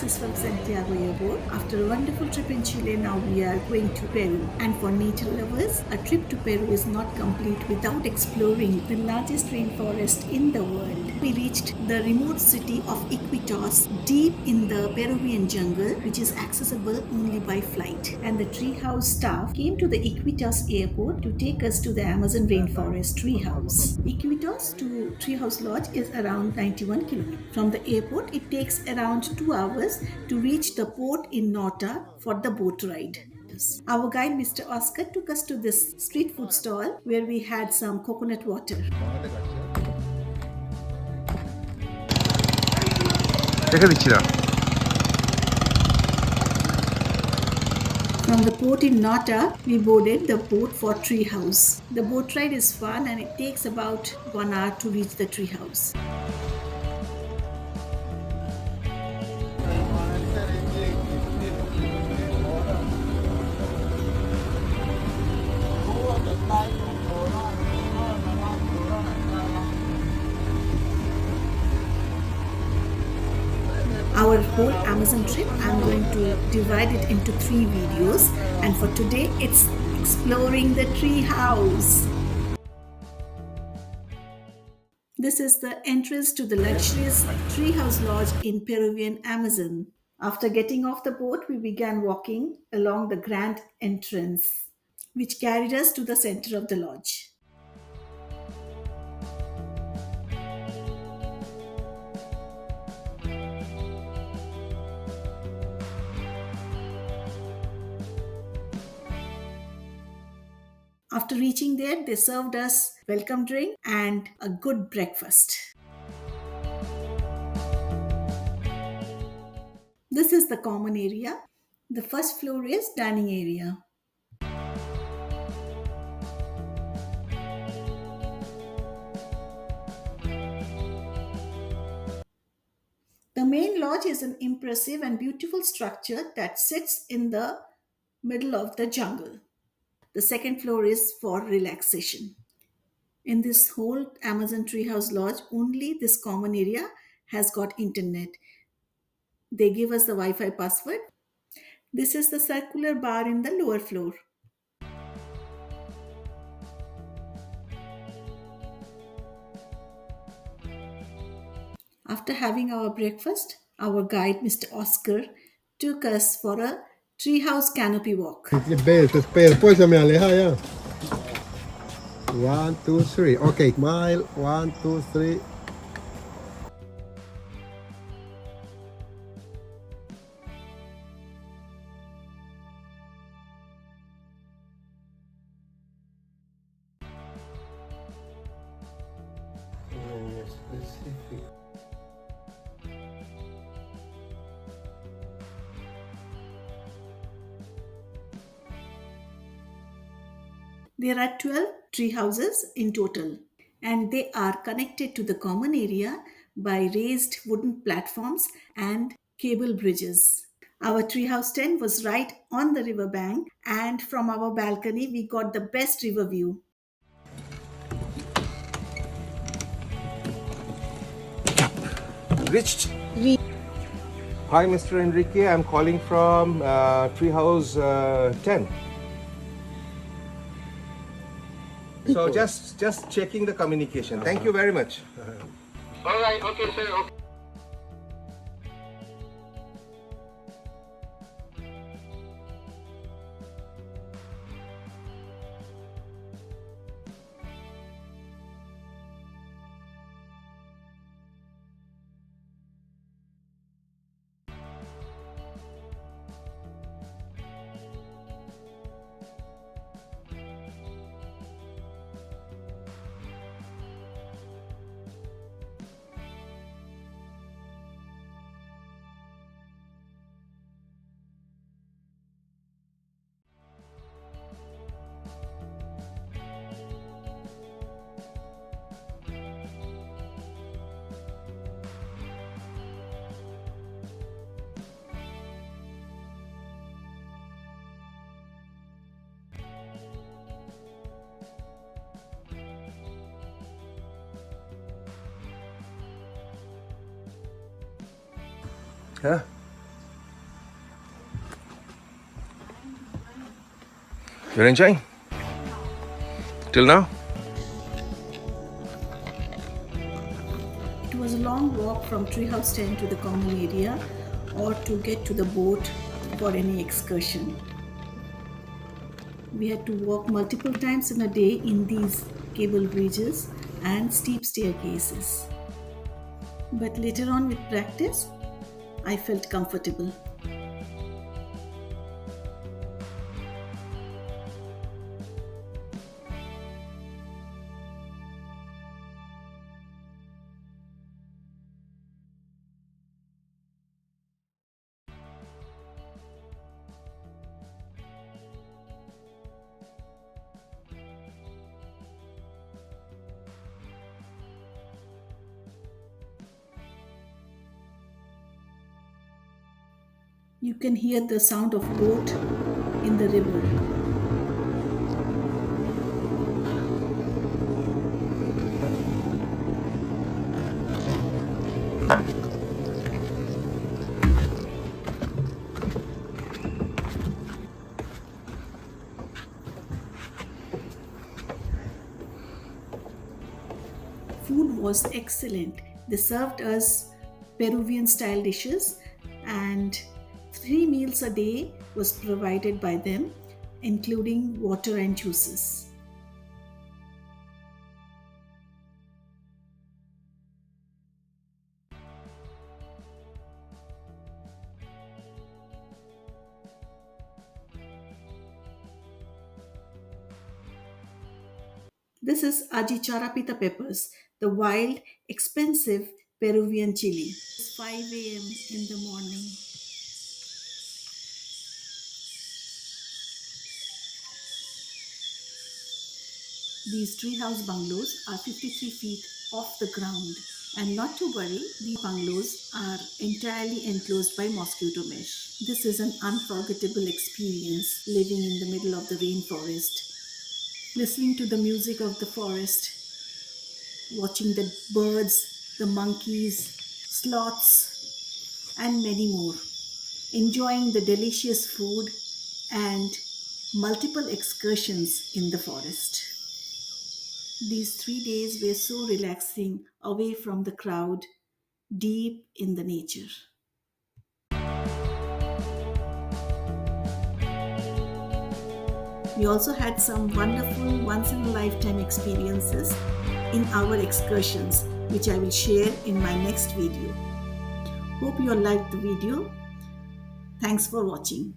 this is from Santiago Airport. After a wonderful trip in Chile, now we are going to Peru. And for nature lovers, a trip to Peru is not complete without exploring the largest rainforest in the world. We reached the remote city of Iquitos, deep in the Peruvian jungle, which is accessible only by flight. And the Treehouse staff came to the Iquitos airport to take us to the Amazon rainforest Treehouse. Iquitos to Treehouse Lodge is around 91 kilometers. From the airport, it takes around 2 hours to reach the port in Nota for the boat ride. Our guide, Mr. Oscar, took us to this street food stall where we had some coconut water. From the port in Nota, we boarded the boat for Treehouse. The boat ride is fun and it takes about 1 hour to reach the treehouse. Our whole Amazon trip, I'm going to divide it into 3 videos, and for today it's exploring the tree house. This is the entrance to the luxurious treehouse lodge in Peruvian Amazon. After getting off the boat, we began walking along the grand entrance, which carried us to the center of the lodge. After reaching there, they served us welcome drink and a good breakfast. This is the common area. The first floor is dining area. The main lodge is an impressive and beautiful structure that sits in the middle of the jungle. The second floor is for relaxation. In this whole Amazon Treehouse Lodge, only this common area has got internet. They give us the Wi Fi password. This is the circular bar in the lower floor. After having our breakfast, our guide, Mr. Oscar, took us for a treehouse canopy walk. Espera, después se me aleja ya. 1, 2, 3. Okay, smile. 1, 2, 3. There are 12 tree houses in total, and they are connected to the common area by raised wooden platforms and cable bridges. Our treehouse tent was right on the river bank, and from our balcony, we got the best river view. Reached. Hi, Mr. Enrique. I'm calling from Treehouse 10. So just checking the communication. Thank you very much. All right, okay, sir. Okay. Huh? You're enjoying? Till now? It was a long walk from Treehouse 10 to the common area or to get to the boat for any excursion. We had to walk multiple times in a day in these cable bridges and steep staircases. But later on, with practice, I felt comfortable. You can hear the sound of boat in the river. Food was excellent. They served us Peruvian style dishes, and 3 meals a day was provided by them, including water and juices. This is Ajicharapita peppers, the wild, expensive Peruvian chili. It's 5 a.m. in the morning. These treehouse bungalows are 53 feet off the ground. And not to worry, these bungalows are entirely enclosed by mosquito mesh. This is an unforgettable experience living in the middle of the rainforest, listening to the music of the forest, watching the birds, the monkeys, sloths, and many more, enjoying the delicious food and multiple excursions in the forest. These 3 days were so relaxing, away from the crowd, deep in the nature. We also had some wonderful once in a lifetime experiences in our excursions, which I will share in my next video. Hope you all liked the video. Thanks for watching.